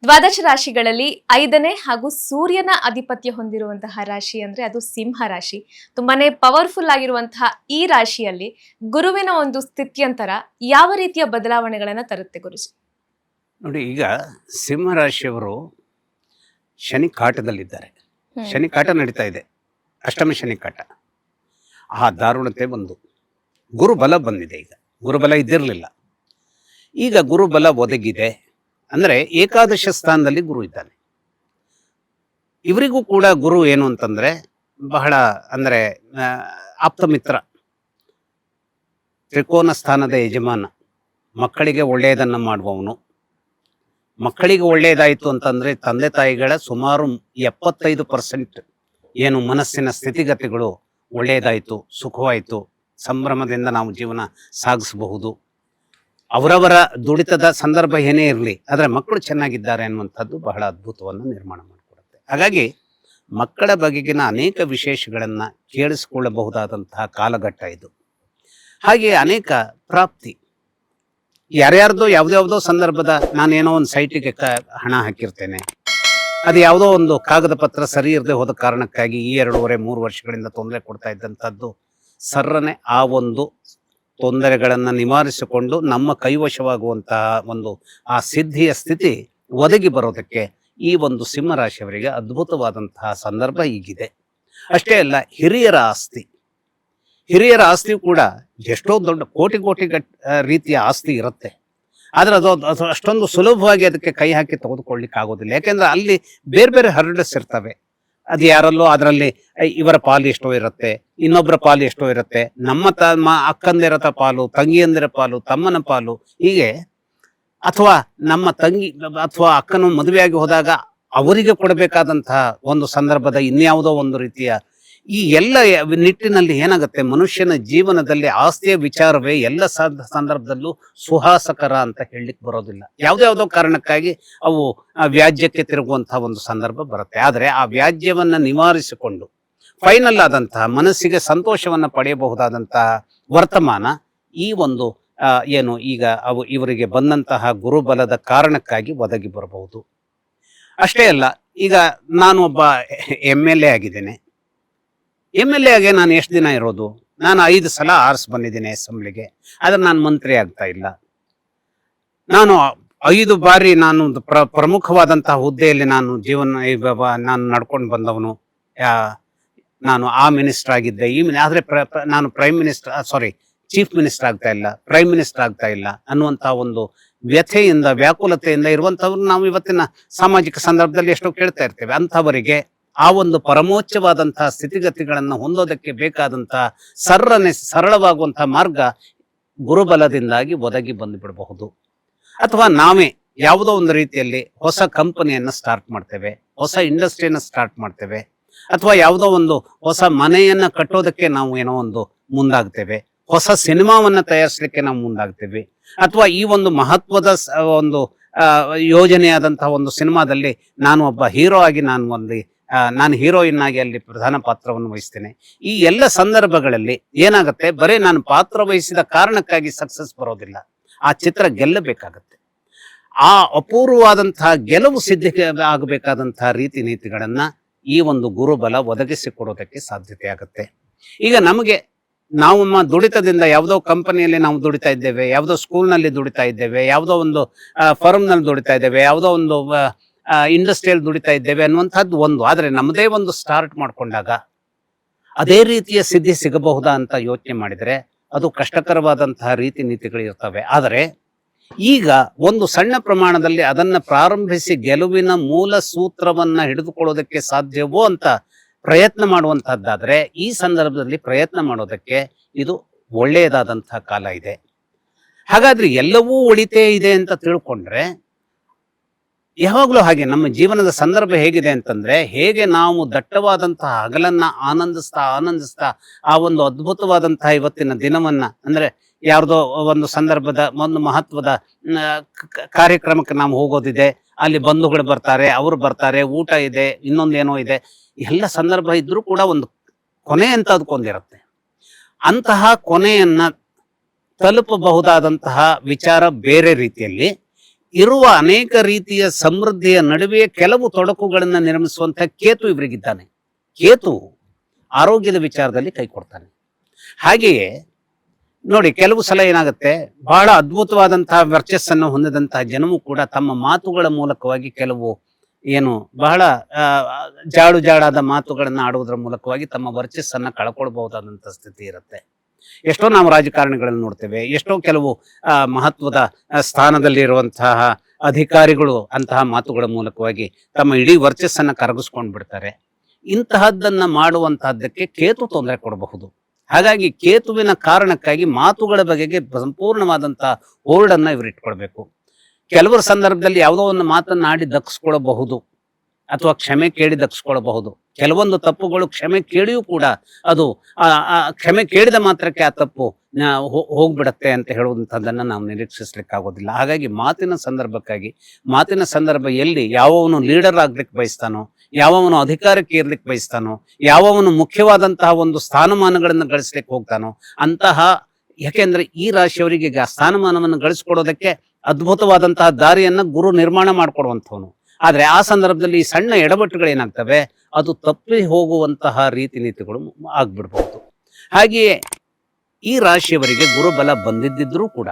ದ್ವಾದಶ ರಾಶಿಗಳಲ್ಲಿ 5ನೇ ಹಾಗೂ ಸೂರ್ಯನ ಆಧಿಪತ್ಯ ಹೊಂದಿರುವಂತಹ ರಾಶಿ ಅಂದ್ರೆ ಅದು ಸಿಂಹ ರಾಶಿ. ತುಂಬಾನೇ ಪವರ್ಫುಲ್ ಆಗಿರುವಂತಹ ಈ ರಾಶಿಯಲ್ಲಿ ಗುರುವಿನ ಒಂದು ಸ್ಥಿತ್ಯಂತರ ಯಾವ ರೀತಿಯ ಬದಲಾವಣೆಗಳನ್ನ ತರುತ್ತೆ ಗುರುಜಿ? ನೋಡಿ, ಈಗ ಸಿಂಹ ರಾಶಿಯವರು ಶನಿ ಕಾಟದಲ್ಲಿದ್ದಾರೆ. ಶನಿ ಕಾಟ ನಡೀತಾ ಇದೆ, ಅಷ್ಟಮ ಶನಿ ಕಾಟ. ಆ ದಾರುಣತೆ ಒಂದು ಗುರುಬಲ ಬಂದಿದೆ. ಈಗ ಗುರುಬಲ ಇದ್ದಿರಲಿಲ್ಲ, ಈಗ ಗುರುಬಲ ಒದಗಿದೆ. ಅಂದರೆ ಏಕಾದಶ ಸ್ಥಾನದಲ್ಲಿ ಗುರು ಇದ್ದಾನೆ. ಇವರಿಗೂ ಕೂಡ ಗುರು ಏನು ಅಂತಂದರೆ ಬಹಳ ಅಂದರೆ ಆಪ್ತ ಮಿತ್ರ, ತ್ರಿಕೋನ ಸ್ಥಾನದ ಯಜಮಾನ, ಮಕ್ಕಳಿಗೆ ಒಳ್ಳೆಯದನ್ನು ಮಾಡುವವನು. ಮಕ್ಕಳಿಗೆ ಒಳ್ಳೆಯದಾಯಿತು ಅಂತಂದರೆ ತಂದೆ ತಾಯಿಗಳ ಸುಮಾರು 75% ಏನು ಮನಸ್ಸಿನ ಸ್ಥಿತಿಗತಿಗಳು ಒಳ್ಳೆಯದಾಯಿತು, ಸುಖವಾಯಿತು, ಸಂಭ್ರಮದಿಂದ ನಾವು ಜೀವನ ಸಾಗಿಸಬಹುದು. ಅವರವರ ದುಡಿತದ ಸಂದರ್ಭ ಏನೇ ಇರಲಿ, ಆದರೆ ಮಕ್ಕಳು ಚೆನ್ನಾಗಿದ್ದಾರೆ ಅನ್ನುವಂಥದ್ದು ಬಹಳ ಅದ್ಭುತವನ್ನು ನಿರ್ಮಾಣ ಮಾಡಿಕೊಡುತ್ತೆ. ಹಾಗಾಗಿ ಮಕ್ಕಳ ಬಗೆಗಿನ ಅನೇಕ ವಿಶೇಷಗಳನ್ನು ಕೇಳಿಸಿಕೊಳ್ಳಬಹುದಾದಂತಹ ಕಾಲಘಟ್ಟ ಇದು. ಹಾಗೆ ಅನೇಕ ಪ್ರಾಪ್ತಿ, ಯಾರ್ಯಾರ್ದೋ ಯಾವುದ್ಯಾವುದೋ ಸಂದರ್ಭದ ನಾನೇನೋ ಒಂದು ಸೈಟಿಗೆ ಹಣ ಹಾಕಿರ್ತೇನೆ, ಅದು ಯಾವುದೋ ಒಂದು ಕಾಗದ ಪತ್ರ ಸರಿ ಇರದೆ ಹೋದ ಕಾರಣಕ್ಕಾಗಿ ಈ 2.5-3 ವರ್ಷಗಳಿಂದ ತೊಂದರೆ ಕೊಡ್ತಾ ಇದ್ದಂಥದ್ದು ಸರ್ರನೆ ಆ ಒಂದು ತೊಂದರೆಗಳನ್ನು ನಿವಾರಿಸಿಕೊಂಡು ನಮ್ಮ ಕೈವಶವಾಗುವಂತಹ ಒಂದು ಆ ಸಿದ್ಧಿಯ ಸ್ಥಿತಿ ಒದಗಿ ಬರೋದಕ್ಕೆ ಈ ಒಂದು ಸಿಂಹರಾಶಿಯವರಿಗೆ ಅದ್ಭುತವಾದಂತಹ ಸಂದರ್ಭ ಈಗಿದೆ. ಅಷ್ಟೇ ಅಲ್ಲ, ಹಿರಿಯರ ಆಸ್ತಿಯೂ ಕೂಡ ಎಷ್ಟೋ ದೊಡ್ಡ ಕೋಟಿ ರೀತಿಯ ಆಸ್ತಿ ಇರುತ್ತೆ. ಆದರೆ ಅದು ಅಷ್ಟೊಂದು ಸುಲಭವಾಗಿ ಅದಕ್ಕೆ ಕೈ ಹಾಕಿ ತೆಗೆದುಕೊಳ್ಳಿಕ್ಕೆ ಆಗೋದಿಲ್ಲ. ಯಾಕೆಂದ್ರೆ ಅಲ್ಲಿ ಬೇರೆ ಬೇರೆ ಹರ್ಡಸ್ ಇರ್ತವೆ. ಅದು ಯಾರಲ್ಲೋ ಅದರಲ್ಲಿ ಇವರ ಪಾಲು ಎಷ್ಟೋ ಇರುತ್ತೆ, ಇನ್ನೊಬ್ಬರ ಪಾಲು ಎಷ್ಟೋ ಇರುತ್ತೆ, ನಮ್ಮ ಅಕ್ಕಂದಿರ ಪಾಲು, ತಂಗಿಯಂದಿರ ಪಾಲು, ತಮ್ಮನ ಪಾಲು, ಹೀಗೆ. ಅಥವಾ ನಮ್ಮ ತಂಗಿ ಅಥವಾ ಅಕ್ಕನ ಮದುವೆಯಾಗಿ ಹೋದಾಗ ಅವರಿಗೆ ಕೊಡಬೇಕಾದಂತಹ ಒಂದು ಸಂದರ್ಭದ ಇನ್ಯಾವುದೋ ಒಂದು ರೀತಿಯ ಈ ಎಲ್ಲ ನಿಟ್ಟಿನಲ್ಲಿ ಏನಾಗುತ್ತೆ, ಮನುಷ್ಯನ ಜೀವನದಲ್ಲಿ ಆಸ್ತಿಯ ವಿಚಾರವೇ ಎಲ್ಲ ಸಂದರ್ಭದಲ್ಲೂ ಸುಹಾಸಕರ ಅಂತ ಹೇಳಲಿಕ್ಕೆ ಬರೋದಿಲ್ಲ. ಯಾವುದ್ಯಾವುದೋ ಕಾರಣಕ್ಕಾಗಿ ಅವು ವ್ಯಾಜ್ಯಕ್ಕೆ ತಿರುಗುವಂತಹ ಒಂದು ಸಂದರ್ಭ ಬರುತ್ತೆ. ಆದರೆ ಆ ವ್ಯಾಜ್ಯವನ್ನು ನಿವಾರಿಸಿಕೊಂಡು ಫೈನಲ್ ಆದಂತಹ ಮನಸ್ಸಿಗೆ ಸಂತೋಷವನ್ನು ಪಡೆಯಬಹುದಾದಂತಹ ವರ್ತಮಾನ ಈ ಒಂದು ಏನು ಈಗ ಇವರಿಗೆ ಬಂದಂತಹ ಗುರುಬಲದ ಕಾರಣಕ್ಕಾಗಿ ಒದಗಿ ಬರಬಹುದು. ಅಷ್ಟೇ ಅಲ್ಲ, ಈಗ ನಾನು ಒಬ್ಬ MLA ಆಗಿದ್ದೇನೆ. MLA ಆಗಿ ನಾನು ಎಷ್ಟು ದಿನ ಇರೋದು? ನಾನು 5 ಸಲ ಆರಿಸಿ ಬಂದಿದ್ದೀನಿ ಅಸೆಂಬ್ಲಿಗೆ, ಆದರೆ ನಾನು ಮಂತ್ರಿ ಆಗ್ತಾ ಇಲ್ಲ. ನಾನು 5 ಬಾರಿ ನಾನು ಪ್ರಮುಖವಾದಂತಹ ಹುದ್ದೆಯಲ್ಲಿ ನಾನು ನಡ್ಕೊಂಡು ಬಂದವನು. ನಾನು ಆ ಮಿನಿಸ್ಟರ್ ಆಗಿದ್ದೆ, ಆದರೆ ನಾನು ಚೀಫ್ ಮಿನಿಸ್ಟರ್ ಆಗ್ತಾ ಇಲ್ಲ, ಪ್ರೈಮ್ ಮಿನಿಸ್ಟರ್ ಆಗ್ತಾ ಇಲ್ಲ ಅನ್ನುವಂತಹ ಒಂದು ವ್ಯಥೆಯಿಂದ, ವ್ಯಾಕುಲತೆಯಿಂದ ಇರುವಂಥವ್ರು ನಾವು ಇವತ್ತಿನ ಸಾಮಾಜಿಕ ಸಂದರ್ಭದಲ್ಲಿ ಎಷ್ಟೋ ಕೇಳ್ತಾ ಇರ್ತೇವೆ. ಅಂಥವರಿಗೆ ಆ ಒಂದು ಪರಮೋಚ್ಚವಾದಂತಹ ಸ್ಥಿತಿಗತಿಗಳನ್ನು ಹೊಂದೋದಕ್ಕೆ ಬೇಕಾದಂತಹ ಸರಳವಾಗುವಂತಹ ಮಾರ್ಗ ಗುರುಬಲದಿಂದಾಗಿ ಒದಗಿ ಬಂದುಬಿಡಬಹುದು. ಅಥವಾ ನಾವೇ ಯಾವುದೋ ಒಂದು ರೀತಿಯಲ್ಲಿ ಹೊಸ ಕಂಪನಿಯನ್ನು ಸ್ಟಾರ್ಟ್ ಮಾಡ್ತೇವೆ, ಹೊಸ ಇಂಡಸ್ಟ್ರಿಯನ್ನು ಸ್ಟಾರ್ಟ್ ಮಾಡ್ತೇವೆ, ಅಥವಾ ಯಾವುದೋ ಒಂದು ಹೊಸ ಮನೆಯನ್ನು ಕಟ್ಟೋದಕ್ಕೆ ನಾವು ಏನೋ ಒಂದು ಮುಂದಾಗ್ತೇವೆ, ಹೊಸ ಸಿನಿಮಾವನ್ನು ತಯಾರಿಸಲಿಕ್ಕೆ ನಾವು ಮುಂದಾಗ್ತೇವೆ, ಅಥವಾ ಈ ಒಂದು ಮಹತ್ವದ ಒಂದು ಯೋಜನೆಯಾದಂತಹ ಒಂದು ಸಿನಿಮಾದಲ್ಲಿ ನಾನು ಒಬ್ಬ ಹೀರೋ ಆಗಿ ನಾನು ಹೀರೋಯಿನ್ ಆಗಿ ಅಲ್ಲಿ ಪ್ರಧಾನ ಪಾತ್ರವನ್ನು ವಹಿಸ್ತೇನೆ. ಈ ಎಲ್ಲ ಸಂದರ್ಭಗಳಲ್ಲಿ ಏನಾಗುತ್ತೆ, ಬರೀ ನಾನು ಪಾತ್ರ ವಹಿಸಿದ ಕಾರಣಕ್ಕಾಗಿ ಸಕ್ಸಸ್ ಬರೋದಿಲ್ಲ, ಆ ಚಿತ್ರ ಗೆಲ್ಲಬೇಕಾಗತ್ತೆ. ಆ ಅಪೂರ್ವವಾದಂತಹ ಗೆಲುವು ಸಿದ್ಧಿಗೆ ಆಗಬೇಕಾದಂತಹ ರೀತಿ ನೀತಿಗಳನ್ನ ಈ ಒಂದು ಗುರುಬಲ ಒದಗಿಸಿಕೊಡೋದಕ್ಕೆ ಸಾಧ್ಯತೆ ಆಗುತ್ತೆ. ಈಗ ನಾವು ನಮ್ಮ ದುಡಿತದಿಂದ ಯಾವುದೋ ಕಂಪನಿಯಲ್ಲಿ ನಾವು ದುಡಿತಾ ಇದ್ದೇವೆ, ಯಾವುದೋ ಸ್ಕೂಲ್ನಲ್ಲಿ ದುಡಿತಾ ಇದ್ದೇವೆ, ಯಾವುದೋ ಒಂದು ಫರ್ಮ್ನಲ್ಲಿ ದುಡಿತಾ ಇದ್ದೇವೆ, ಯಾವುದೋ ಒಂದು ಇಂಡಸ್ಟ್ರಿಯಲ್ಲಿ ದುಡಿತಾ ಇದ್ದೇವೆ ಅನ್ನುವಂಥದ್ದು ಒಂದು. ಆದರೆ ನಮ್ಮದೇ ಒಂದು ಸ್ಟಾರ್ಟ್ ಮಾಡಿಕೊಂಡಾಗ ಅದೇ ರೀತಿಯ ಸಿದ್ಧಿ ಸಿಗಬಹುದಾ ಅಂತ ಯೋಚನೆ ಮಾಡಿದರೆ ಅದು ಕಷ್ಟಕರವಾದಂತಹ ರೀತಿ ನೀತಿಗಳು ಇರ್ತವೆ. ಆದರೆ ಈಗ ಒಂದು ಸಣ್ಣ ಪ್ರಮಾಣದಲ್ಲಿ ಅದನ್ನು ಪ್ರಾರಂಭಿಸಿ ಗೆಲುವಿನ ಮೂಲ ಸೂತ್ರವನ್ನ ಹಿಡಿದುಕೊಳ್ಳೋದಕ್ಕೆ ಸಾಧ್ಯವೋ ಅಂತ ಪ್ರಯತ್ನ ಮಾಡುವಂತಹದ್ದಾದರೆ ಈ ಸಂದರ್ಭದಲ್ಲಿ ಪ್ರಯತ್ನ ಮಾಡೋದಕ್ಕೆ ಇದು ಒಳ್ಳೆಯದಾದಂತಹ ಕಾಲ ಇದೆ. ಹಾಗಾದ್ರೆ ಎಲ್ಲವೂ ಒಳಿತೇ ಇದೆ ಅಂತ ತಿಳ್ಕೊಂಡ್ರೆ ಯಾವಾಗಲೂ ಹಾಗೆ ನಮ್ಮ ಜೀವನದ ಸಂದರ್ಭ ಹೇಗಿದೆ ಅಂತಂದ್ರೆ, ಹೇಗೆ ನಾವು ದಟ್ಟವಾದಂತಹ ಹಗಲನ್ನ ಆನಂದಿಸ್ತಾ ಆ ಒಂದು ಅದ್ಭುತವಾದಂತಹ ಇವತ್ತಿನ ದಿನವನ್ನ, ಅಂದ್ರೆ ಯಾರ್ದೋ ಒಂದು ಸಂದರ್ಭದ ಒಂದು ಮಹತ್ವದ ಕಾರ್ಯಕ್ರಮಕ್ಕೆ ನಾವು ಹೋಗೋದಿದೆ, ಅಲ್ಲಿ ಬಂಧುಗಳು ಬರ್ತಾರೆ, ಅವರು ಬರ್ತಾರೆ, ಊಟ ಇದೆ, ಇನ್ನೊಂದೇನೋ ಇದೆ, ಎಲ್ಲ ಸಂದರ್ಭ ಇದ್ರೂ ಕೂಡ ಒಂದು ಕೊನೆ ಅಂತ ಅದಕ್ಕೊಂದಿರುತ್ತೆ. ಅಂತಹ ಕೊನೆಯನ್ನ ತಲುಪಬಹುದಾದಂತಹ ವಿಚಾರ ಬೇರೆ ರೀತಿಯಲ್ಲಿ, ಇರುವ ಅನೇಕ ರೀತಿಯ ಸಮೃದ್ಧಿಯ ನಡುವೆ ಕೆಲವು ತೊಡಕುಗಳನ್ನು ನಿರ್ಮಿಸುವಂತ ಕೇತು ಇವರಿಗಿದ್ದಾನೆ. ಕೇತು ಆರೋಗ್ಯದ ವಿಚಾರದಲ್ಲಿ ಕೈ ಕೊಡ್ತಾನೆ. ಹಾಗೆಯೇ ನೋಡಿ, ಕೆಲವು ಸಲ ಏನಾಗುತ್ತೆ, ಬಹಳ ಅದ್ಭುತವಾದಂತಹ ವರ್ಚಸ್ಸನ್ನು ಹೊಂದಿದಂತಹ ಜನವು ಕೂಡ ತಮ್ಮ ಮಾತುಗಳ ಮೂಲಕವಾಗಿ ಕೆಲವು ಏನು ಬಹಳ ಜಾಡಾದ ಮಾತುಗಳನ್ನ ಆಡುವುದರ ಮೂಲಕವಾಗಿ ತಮ್ಮ ವರ್ಚಸ್ಸನ್ನ ಕಳ್ಕೊಳ್ಬಹುದಾದಂತಹ ಸ್ಥಿತಿ ಇರುತ್ತೆ. ಎಷ್ಟೋ ನಾವು ರಾಜಕಾರಣಿಗಳನ್ನು ನೋಡ್ತೇವೆ, ಎಷ್ಟೋ ಕೆಲವು ಮಹತ್ವದ ಸ್ಥಾನದಲ್ಲಿರುವಂತಹ ಅಧಿಕಾರಿಗಳು ಅಂತಹ ಮಾತುಗಳ ಮೂಲಕವಾಗಿ ತಮ್ಮ ಇಡೀ ವರ್ಚಸ್ಸನ್ನ ಕರಗಿಸ್ಕೊಂಡು ಬಿಡ್ತಾರೆ. ಇಂತಹದ್ದನ್ನ ಮಾಡುವಂತಹದ್ದಕ್ಕೆ ಕೇತು ತೊಂದರೆ ಕೊಡಬಹುದು. ಹಾಗಾಗಿ ಕೇತುವಿನ ಕಾರಣಕ್ಕಾಗಿ ಮಾತುಗಳ ಬಗೆಗೆ ಸಂಪೂರ್ಣವಾದಂತಹ ಹೋಲ್ಡನ್ನ ಇವರು ಇಟ್ಕೊಳ್ಬೇಕು. ಕೆಲವರ ಸಂದರ್ಭದಲ್ಲಿ ಯಾವುದೋ ಒಂದು ಮಾತನ್ನ ಆಡಿ ದಕ್ಸ್ಕೊಳ್ಬಹುದು ಅಥವಾ ಕ್ಷಮೆ ಕೇಳಿ ದಕ್ಸ್ಕೊಳ್ಬಹುದು. ಕೆಲವೊಂದು ತಪ್ಪುಗಳು ಕ್ಷಮೆ ಕೇಳಿಯೂ ಕೂಡ ಅದು ಕ್ಷಮೆ ಕೇಳಿದ ಮಾತ್ರಕ್ಕೆ ಆ ತಪ್ಪು ಹೋಗ್ಬಿಡತ್ತೆ ಅಂತ ಹೇಳುವಂಥದ್ದನ್ನ ನಾವು ನಿರೀಕ್ಷಿಸ್ಲಿಕ್ಕಾಗೋದಿಲ್ಲ. ಹಾಗಾಗಿ ಮಾತಿನ ಸಂದರ್ಭ ಎಲ್ಲಿ ಯಾವವನು ಲೀಡರ್ ಆಗ್ಲಿಕ್ಕೆ ಬಯಸ್ತಾನೋ, ಯಾವವನು ಅಧಿಕಾರಕ್ಕೆ ಇರ್ಲಿಕ್ಕೆ ಬಯಸ್ತಾನೋ, ಯಾವವನು ಮುಖ್ಯವಾದಂತಹ ಒಂದು ಸ್ಥಾನಮಾನಗಳನ್ನು ಗಳಿಸ್ಲಿಕ್ಕೆ ಹೋಗ್ತಾನೋ ಅಂತಹ, ಯಾಕೆಂದ್ರೆ ಈ ರಾಶಿಯವರಿಗೆ ಸ್ಥಾನಮಾನವನ್ನು ಗಳಿಸ್ಕೊಡೋದಕ್ಕೆ ಅದ್ಭುತವಾದಂತಹ ದಾರಿಯನ್ನ ಗುರು ನಿರ್ಮಾಣ ಮಾಡಿಕೊಡುವಂಥವನು. ಆದ್ರೆ ಆ ಸಂದರ್ಭದಲ್ಲಿ ಈ ಸಣ್ಣ ಎಡವಟ್ಟುಗಳೇನಾಗ್ತವೆ, ಅದು ತಪ್ಪಿ ಹೋಗುವಂತಹ ರೀತಿ ನೀತಿಗಳು ಆಗ್ಬಿಡ್ಬಹುದು. ಹಾಗೆಯೇ ಈ ರಾಶಿಯವರಿಗೆ ಗುರುಬಲ ಬಂದಿದ್ದರೂ ಕೂಡ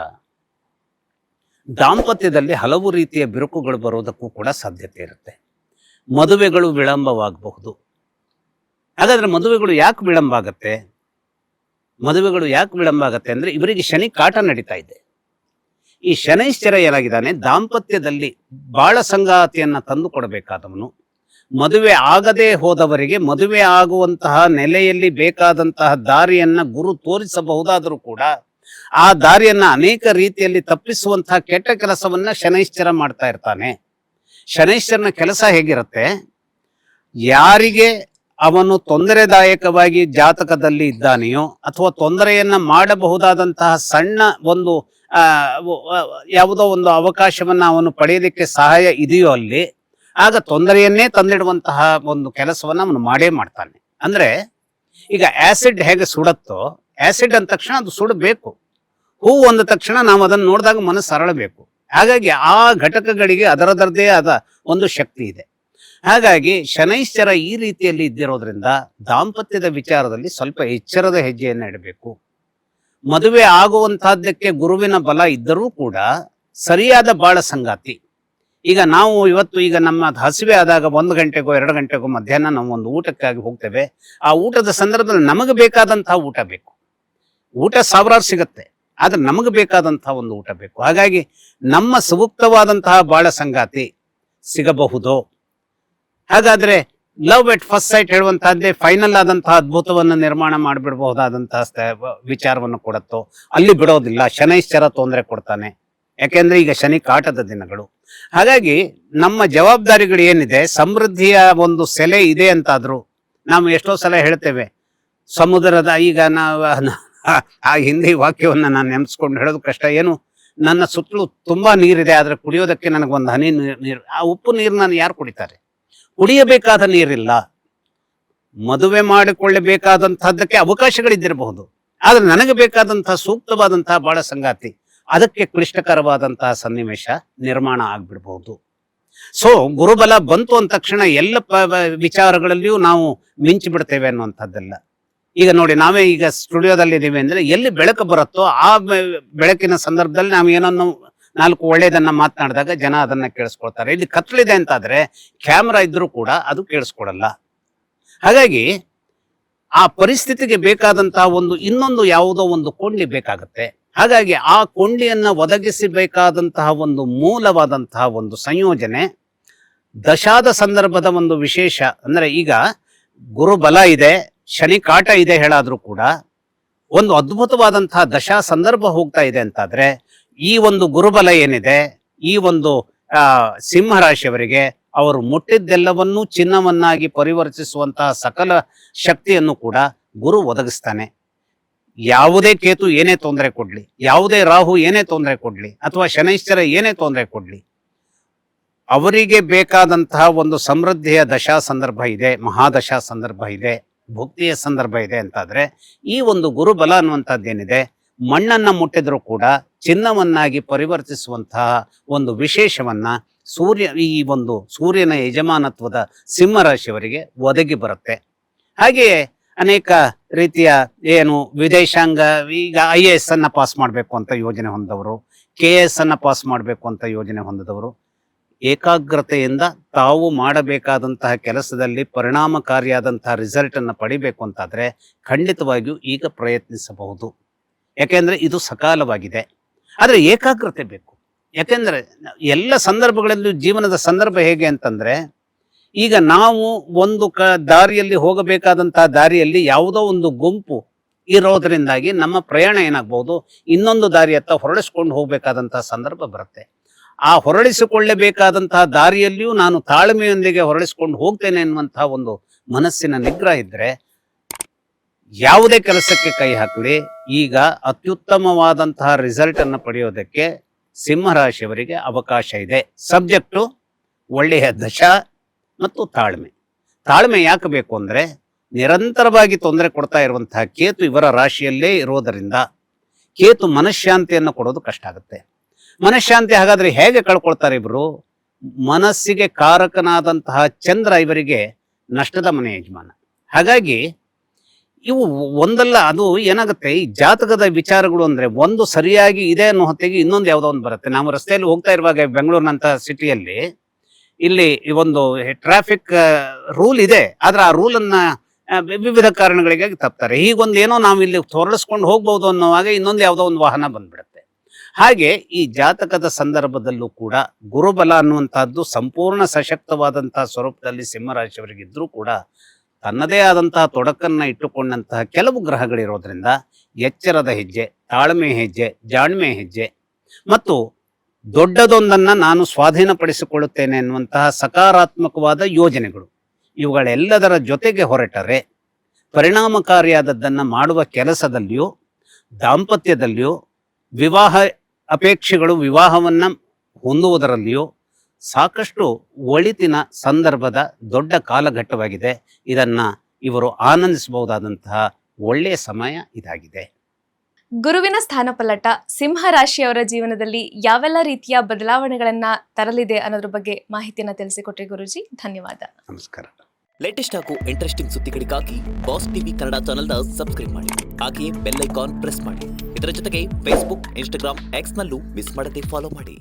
ದಾಂಪತ್ಯದಲ್ಲಿ ಹಲವು ರೀತಿಯ ಬಿರುಕುಗಳು ಬರೋದಕ್ಕೂ ಕೂಡ ಸಾಧ್ಯತೆ ಇರುತ್ತೆ. ಮದುವೆಗಳು ವಿಳಂಬವಾಗಬಹುದು. ಹಾಗಾದ್ರೆ ಮದುವೆಗಳು ಯಾಕೆ ವಿಳಂಬ ಆಗತ್ತೆ? ಅಂದ್ರೆ ಇವರಿಗೆ ಶನಿ ಕಾಟ ನಡೀತಾ ಇದೆ. ಈ ಶನೈಶ್ಚರ ಏನಾಗಿದ್ದಾನೆ, ದಾಂಪತ್ಯದಲ್ಲಿ ಬಾಳ ಸಂಗಾತಿಯನ್ನ ತಂದು ಕೊಡಬೇಕಾದವನು. ಮದುವೆ ಆಗದೆ ಹೋದವರಿಗೆ ಮದುವೆ ಆಗುವಂತಹ ನೆಲೆಯಲ್ಲಿ ಬೇಕಾದಂತಹ ದಾರಿಯನ್ನ ಗುರು ತೋರಿಸಬಹುದಾದರೂ ಕೂಡ ಆ ದಾರಿಯನ್ನ ಅನೇಕ ರೀತಿಯಲ್ಲಿ ತಪ್ಪಿಸುವಂತಹ ಕೆಟ್ಟ ಕೆಲಸವನ್ನ ಶನೈಶ್ಚರ ಮಾಡ್ತಾ ಇರ್ತಾನೆ. ಶನೈಶ್ಚರನ ಕೆಲಸ ಹೇಗಿರುತ್ತೆ, ಯಾರಿಗೆ ಅವನು ತೊಂದರೆದಾಯಕವಾಗಿ ಜಾತಕದಲ್ಲಿ ಇದ್ದಾನೆಯೋ ಅಥವಾ ತೊಂದರೆಯನ್ನ ಮಾಡಬಹುದಾದಂತಹ ಸಣ್ಣ ಒಂದು ಯಾವುದೋ ಒಂದು ಅವಕಾಶವನ್ನ ಅವನು ಪಡೆಯೋದಕ್ಕೆ ಸಹಾಯ ಇದೆಯೋ ಅಲ್ಲಿ, ಆಗ ತೊಂದರೆಯನ್ನೇ ತಂದಿಡುವಂತಹ ಒಂದು ಕೆಲಸವನ್ನ ಅವನು ಮಾಡೇ ಮಾಡ್ತಾನೆ. ಅಂದ್ರೆ ಈಗ ಆಸಿಡ್ ಹೇಗೆ ಸುಡತ್ತೋ, ಆಸಿಡ್ ಅಂದ ತಕ್ಷಣ ಅದು ಸುಡಬೇಕು. ಹೂವು ಅಂದ ತಕ್ಷಣ ನಾವು ಅದನ್ನು ನೋಡಿದಾಗ ಮನಸ್ಸು ಅರಳಬೇಕು. ಹಾಗಾಗಿ ಆ ಘಟಕಗಳಿಗೆ ಅದರದರದೇ ಆದ ಒಂದು ಶಕ್ತಿ ಇದೆ. ಹಾಗಾಗಿ ಶನೈಶ್ಚರ ಈ ರೀತಿಯಲ್ಲಿ ಇದ್ದಿರೋದ್ರಿಂದ ದಾಂಪತ್ಯದ ವಿಚಾರದಲ್ಲಿ ಸ್ವಲ್ಪ ಎಚ್ಚರದ ಹೆಜ್ಜೆಯನ್ನು ಇಡಬೇಕು. ಮದುವೆ ಆಗುವಂತಹದ್ದಕ್ಕೆ ಗುರುವಿನ ಬಲ ಇದ್ದರೂ ಕೂಡ ಸರಿಯಾದ ಬಾಳ ಸಂಗಾತಿ. ಈಗ ನಾವು ಈಗ ನಮ್ಮ ಹಸಿವೆ ಆದಾಗ 1 ಗಂಟೆಗೋ 2 ಗಂಟೆಗೋ ಮಧ್ಯಾಹ್ನ ನಾವು ಒಂದು ಊಟಕ್ಕಾಗಿ ಹೋಗ್ತೇವೆ. ಆ ಊಟದ ಸಂದರ್ಭದಲ್ಲಿ ನಮಗೆ ಬೇಕಾದಂತಹ ಊಟ ಬೇಕು. ಊಟ ಸಾವಿರಾರು ಸಿಗುತ್ತೆ, ಆದ್ರೆ ನಮಗೆ ಬೇಕಾದಂತಹ ಒಂದು ಊಟ ಬೇಕು. ಹಾಗಾಗಿ ನಮ್ಮ ಸೂಕ್ತವಾದಂತಹ ಬಾಳ ಸಂಗಾತಿ ಸಿಗಬಹುದು. ಹಾಗಾದ್ರೆ ಲವ್ ಎಟ್ ಫಸ್ಟ್ ಸೈಟ್ ಹೇಳುವಂತಹದ್ದೇ ಫೈನಲ್ ಆದಂತಹ ಅದ್ಭುತವನ್ನು ನಿರ್ಮಾಣ ಮಾಡಿಬಿಡಬಹುದಾದಂತಹ ವಿಚಾರವನ್ನು ಕೊಡತ್ತೋ, ಅಲ್ಲಿ ಬಿಡೋದಿಲ್ಲ. ಶನೈಶ್ಚರ ತೊಂದರೆ ಕೊಡ್ತಾನೆ. ಯಾಕೆಂದ್ರೆ ಈಗ ಶನಿ ಕಾಟದ ದಿನಗಳು. ಹಾಗಾಗಿ ನಮ್ಮ ಜವಾಬ್ದಾರಿಗಳು ಏನಿದೆ, ಸಮೃದ್ಧಿಯ ಒಂದು ಸೆಲೆ ಇದೆ ಅಂತಾದ್ರು ನಾವು ಎಷ್ಟೋ ಸಲ ಹೇಳ್ತೇವೆ, ಸಮುದ್ರದ, ಈಗ ನಾವು ಆ ಹಿಂದಿ ವಾಕ್ಯವನ್ನ ನಾನು ನೆನೆಸ್ಕೊಂಡು ಹೇಳೋದು ಕಷ್ಟ. ಏನು, ನನ್ನ ಸುತ್ತಲೂ ತುಂಬಾ ನೀರಿದೆ, ಆದ್ರೆ ಕುಡಿಯೋದಕ್ಕೆ ನನಗೊಂದು ಹನಿ ನೀರು, ಆ ಉಪ್ಪು ನೀರನ್ನ ಯಾರು ಕುಡಿತಾರೆ? ಕುಡಿಯಬೇಕಾದ ನೀರಿಲ್ಲ. ಮದುವೆ ಮಾಡಿಕೊಳ್ಳಬೇಕಾದಂತಹದ್ದಕ್ಕೆ ಅವಕಾಶಗಳಿದ್ದಿರಬಹುದು, ಆದ್ರೆ ನನಗೆ ಬೇಕಾದಂತಹ ಸೂಕ್ತವಾದಂತಹ ಬಾಳ ಸಂಗಾತಿ, ಅದಕ್ಕೆ ಕ್ಲಿಷ್ಟಕರವಾದಂತಹ ಸನ್ನಿವೇಶ ನಿರ್ಮಾಣ ಆಗ್ಬಿಡ್ಬಹುದು. ಸೊ ಗುರುಬಲ ಬಂತು ಅಂದ ತಕ್ಷಣ ಎಲ್ಲ ವಿಚಾರಗಳಲ್ಲಿಯೂ ನಾವು ಮಿಂಚಿ ಬಿಡ್ತೇವೆ ಅನ್ನುವಂಥದ್ದೆಲ್ಲ. ಈಗ ನೋಡಿ, ನಾವೇ ಈಗ ಸ್ಟುಡಿಯೋದಲ್ಲಿ ಇದ್ದೀವಿ ಅಂದ್ರೆ ಎಲ್ಲಿ ಬೆಳಕು ಬರುತ್ತೋ ಆ ಬೆಳಕಿನ ಸಂದರ್ಭದಲ್ಲಿ ನಾವು ಏನನ್ನು 4 ಒಳ್ಳೇದನ್ನ ಮಾತನಾಡಿದಾಗ ಜನ ಅದನ್ನ ಕೇಳಿಸ್ಕೊಳ್ತಾರೆ. ಇಲ್ಲಿ ಕತ್ಲಿದೆ ಅಂತಾದ್ರೆ ಕ್ಯಾಮ್ರಾ ಇದ್ರೂ ಕೂಡ ಅದು ಕೇಳಿಸ್ಕೊಡಲ್ಲ. ಹಾಗಾಗಿ ಆ ಪರಿಸ್ಥಿತಿಗೆ ಬೇಕಾದಂತಹ ಇನ್ನೊಂದು ಯಾವುದೋ ಒಂದು ಕೊಂಡಿ ಬೇಕಾಗುತ್ತೆ. ಹಾಗಾಗಿ ಆ ಕೊಂಡಿಯನ್ನ ಒದಗಿಸಬೇಕಾದಂತಹ ಒಂದು ಮೂಲವಾದಂತಹ ಒಂದು ಸಂಯೋಜನೆ ದಶಾದ ಸಂದರ್ಭದ ಒಂದು ವಿಶೇಷ. ಅಂದ್ರೆ ಈಗ ಗುರುಬಲ ಇದೆ, ಶನಿ ಕಾಟ ಇದೆ ಹೇಳಾದ್ರೂ ಕೂಡ ಒಂದು ಅದ್ಭುತವಾದಂತಹ ದಶಾ ಸಂದರ್ಭ ಹೋಗ್ತಾ ಇದೆ ಅಂತಾದ್ರೆ ಈ ಒಂದು ಗುರುಬಲ ಏನಿದೆ, ಈ ಒಂದು ಸಿಂಹ ರಾಶಿಯವರಿಗೆ ಅವರು ಮುಟ್ಟಿದ್ದೆಲ್ಲವನ್ನೂ ಚಿನ್ನವನ್ನಾಗಿ ಪರಿವರ್ತಿಸುವಂತಹ ಸಕಲ ಶಕ್ತಿಯನ್ನು ಕೂಡ ಗುರು ಒದಗಿಸ್ತಾನೆ. ಯಾವುದೇ ಕೇತು ಏನೇ ತೊಂದರೆ ಕೊಡ್ಲಿ, ಯಾವುದೇ ರಾಹು ಏನೇ ತೊಂದರೆ ಕೊಡ್ಲಿ, ಅಥವಾ ಶನೈಶ್ಚರ ಏನೇ ತೊಂದರೆ ಕೊಡ್ಲಿ, ಅವರಿಗೆ ಬೇಕಾದಂತಹ ಒಂದು ಸಮೃದ್ಧಿಯ ದಶಾ ಸಂದರ್ಭ ಇದೆ, ಮಹಾದಶಾ ಸಂದರ್ಭ ಇದೆ, ಭುಕ್ತಿಯ ಸಂದರ್ಭ ಇದೆ ಅಂತಾದ್ರೆ ಈ ಒಂದು ಗುರುಬಲ ಅನ್ನುವಂಥದ್ದೇನಿದೆ ಮಣ್ಣನ್ನು ಮುಟ್ಟಿದರೂ ಕೂಡ ಚಿನ್ನವನ್ನಾಗಿ ಪರಿವರ್ತಿಸುವಂತಹ ಒಂದು ವಿಶೇಷವನ್ನ ಸೂರ್ಯನ ಯಜಮಾನತ್ವದ ಸಿಂಹರಾಶಿಯವರಿಗೆ ಒದಗಿ ಬರುತ್ತೆ. ಹಾಗೆಯೇ ಅನೇಕ ರೀತಿಯ ವಿದೇಶಾಂಗ, ಈಗ IAS ಅನ್ನ ಪಾಸ್ ಮಾಡಬೇಕು ಅಂತ ಯೋಜನೆ ಹೊಂದವರು, KS ಅನ್ನ ಪಾಸ್ ಮಾಡಬೇಕು ಅಂತ ಯೋಜನೆ ಹೊಂದಿದವರು ಏಕಾಗ್ರತೆಯಿಂದ ತಾವು ಮಾಡಬೇಕಾದಂತಹ ಕೆಲಸದಲ್ಲಿ ಪರಿಣಾಮಕಾರಿಯಾದಂತಹ ರಿಸಲ್ಟ್ ಅನ್ನು ಪಡಿಬೇಕು ಅಂತಾದ್ರೆ ಖಂಡಿತವಾಗಿಯೂ ಈಗ ಪ್ರಯತ್ನಿಸಬಹುದು. ಯಾಕೆಂದ್ರೆ ಇದು ಸಕಾಲವಾಗಿದೆ. ಆದರೆ ಏಕಾಗ್ರತೆ ಬೇಕು. ಯಾಕೆಂದ್ರೆ ಎಲ್ಲ ಸಂದರ್ಭಗಳಲ್ಲೂ ಜೀವನದ ಸಂದರ್ಭ ಹೇಗೆ ಅಂತಂದ್ರೆ, ಈಗ ನಾವು ಒಂದು ದಾರಿಯಲ್ಲಿ ಹೋಗಬೇಕಾದಂತಹ ದಾರಿಯಲ್ಲಿ ಯಾವುದೋ ಒಂದು ಗುಂಪು ಇರೋದ್ರಿಂದಾಗಿ ನಮ್ಮ ಪ್ರಯಾಣ ಏನಾಗ್ಬಹುದು, ಇನ್ನೊಂದು ದಾರಿಯತ್ತ ಹೊರಳಿಸ್ಕೊಂಡು ಹೋಗಬೇಕಾದಂತಹ ಸಂದರ್ಭ ಬರುತ್ತೆ. ಆ ಹೊರಳಿಸಿಕೊಳ್ಳಬೇಕಾದಂತಹ ದಾರಿಯಲ್ಲಿಯೂ ನಾನು ತಾಳ್ಮೆಯೊಂದಿಗೆ ಹೊರಳಿಸ್ಕೊಂಡು ಹೋಗ್ತೇನೆ ಎನ್ನುವಂತಹ ಒಂದು ಮನಸ್ಸಿನ ನಿಗ್ರಹ ಇದ್ರೆ ಯಾವುದೇ ಕೆಲಸಕ್ಕೆ ಕೈ ಹಾಕಲಿ ಈಗ ಅತ್ಯುತ್ತಮವಾದಂತಹ ರಿಸಲ್ಟ್ ಅನ್ನು ಪಡೆಯೋದಕ್ಕೆ ಸಿಂಹರಾಶಿಯವರಿಗೆ ಅವಕಾಶ ಇದೆ. ಸಬ್ಜೆಕ್ಟು ಒಳ್ಳೆಯ ದಶಾ ಮತ್ತು ತಾಳ್ಮೆ ಯಾಕೆ ಬೇಕು ಅಂದ್ರೆ, ನಿರಂತರವಾಗಿ ತೊಂದರೆ ಕೊಡ್ತಾ ಇರುವಂತಹ ಕೇತು ಇವರ ರಾಶಿಯಲ್ಲೇ ಇರೋದರಿಂದ ಕೇತು ಮನಃಶಾಂತಿಯನ್ನು ಕೊಡೋದು ಕಷ್ಟ ಆಗುತ್ತೆ. ಮನಃಶಾಂತಿ ಹಾಗಾದ್ರೆ ಹೇಗೆ ಕಳ್ಕೊಳ್ತಾರೆ ಇವರು? ಮನಸ್ಸಿಗೆ ಕಾರಕನಾದಂತಹ ಚಂದ್ರ ಇವರಿಗೆ ನಷ್ಟದ ಮನೆ ಯಜಮಾನ. ಹಾಗಾಗಿ ಇವು ಒಂದಲ್ಲ, ಅದು ಏನಾಗುತ್ತೆ, ಈ ಜಾತಕದ ವಿಚಾರಗಳು ಅಂದ್ರೆ ಒಂದು ಸರಿಯಾಗಿ ಇದೆ ಅನ್ನೋ ಹೊತ್ತಿಗೆ ಇನ್ನೊಂದು ಯಾವುದೋ ಒಂದು ಬರುತ್ತೆ. ನಾವು ರಸ್ತೆಯಲ್ಲಿ ಹೋಗ್ತಾ ಇರುವಾಗ ಬೆಂಗಳೂರಿನಂತಹ ಸಿಟಿಯಲ್ಲಿ ಇಲ್ಲಿ ಒಂದು ಟ್ರಾಫಿಕ್ ರೂಲ್ ಇದೆ, ಆದ್ರೆ ಆ ರೂಲನ್ನ ವಿವಿಧ ಕಾರಣಗಳಿಗಾಗಿ ತಪ್ತಾರೆ. ಹೀಗೊಂದು ಏನೋ ನಾವು ಇಲ್ಲಿ ಹೊರಳಿಸ್ಕೊಂಡು ಹೋಗ್ಬೋದು ಅನ್ನೋವಾಗ ಇನ್ನೊಂದು ಯಾವುದೋ ಒಂದು ವಾಹನ ಬಂದ್ಬಿಡುತ್ತೆ. ಹಾಗೆ ಈ ಜಾತಕದ ಸಂದರ್ಭದಲ್ಲೂ ಕೂಡ ಗುರುಬಲ ಅನ್ನುವಂತಹದ್ದು ಸಂಪೂರ್ಣ ಸಶಕ್ತವಾದಂತಹ ಸ್ವರೂಪದಲ್ಲಿ ಸಿಂಹರಾಶಿಯವರಿಗಿದ್ರೂ ಕೂಡ ತನ್ನದೇ ಆದಂತಹ ತೊಡಕನ್ನ ಇಟ್ಟುಕೊಂಡಂತಹ ಕೆಲವು ಗ್ರಹಗಳಿರೋದ್ರಿಂದ ಎಚ್ಚರದ ಹೆಜ್ಜೆ, ತಾಳ್ಮೆ ಹೆಜ್ಜೆ, ಜಾಣ್ಮೆ ಹೆಜ್ಜೆ ಮತ್ತು ದೊಡ್ಡದೊಂದನ್ನ ನಾನು ಸ್ವಾಧೀನಪಡಿಸಿಕೊಳ್ಳುತ್ತೇನೆ ಎನ್ನುವಂತಹ ಸಕಾರಾತ್ಮಕವಾದ ಯೋಜನೆಗಳು, ಇವುಗಳೆಲ್ಲದರ ಜೊತೆಗೆ ಹೊರಟರೆ ಪರಿಣಾಮಕಾರಿಯಾದದ್ದನ್ನು ಮಾಡುವ ಕೆಲಸದಲ್ಲಿಯೂ, ದಾಂಪತ್ಯದಲ್ಲಿಯೂ, ವಿವಾಹ ಅಪೇಕ್ಷೆಗಳು ವಿವಾಹವನ್ನ ಹೊಂದುವುದರಲ್ಲಿಯೂ ಸಾಕಷ್ಟು ಒಳಿತಿನ ಸಂದರ್ಭದ ದೊಡ್ಡ ಕಾಲಘಟ್ಟವಾಗಿದೆ. ಇದನ್ನ ಇವರು ಆನಂದಿಸಬಹುದಾದಂತಹ ಒಳ್ಳೆಯ ಸಮಯ ಇದಾಗಿದೆ. ಗುರುವಿನ ಸ್ಥಾನಪಲ್ಲಟ ಸಿಂಹ ರಾಶಿಯವರ ಜೀವನದಲ್ಲಿ ಯಾವೆಲ್ಲ ರೀತಿಯ ಬದಲಾವಣೆಗಳನ್ನ ತರಲಿದೆ ಅನ್ನೋದ್ರ ಬಗ್ಗೆ ಮಾಹಿತಿಯನ್ನ ತಿಳಿಸಿಕೊಟ್ರಿ ಗುರುಜಿ. ಧನ್ಯವಾದ. ನಮಸ್ಕಾರ. ಲೇಟೆಸ್ಟ್ ಹಾಗೂ ಇಂಟ್ರೆಸ್ಟಿಂಗ್ ಸುದ್ದಿಗಳಿಗಾಗಿ ಬಾಸ್ ಟಿವಿ ಕನ್ನಡ ಚಾನೆಲ್ನ ಸಬ್ಸ್ಕ್ರೈಬ್ ಮಾಡಿ. ಹಾಗೆಯೇ ಬೆಲ್ ಐಕಾನ್ ಪ್ರೆಸ್ ಮಾಡಿ. ಇದರ ಜೊತೆಗೆ ಫೇಸ್ಬುಕ್, ಇನ್ಸ್ಟಾಗ್ರಾಮ್, ಎಕ್ಸ್ ನಲ್ಲೂ ಮಿಸ್ ಮಾಡದೆ ಫಾಲೋ ಮಾಡಿ.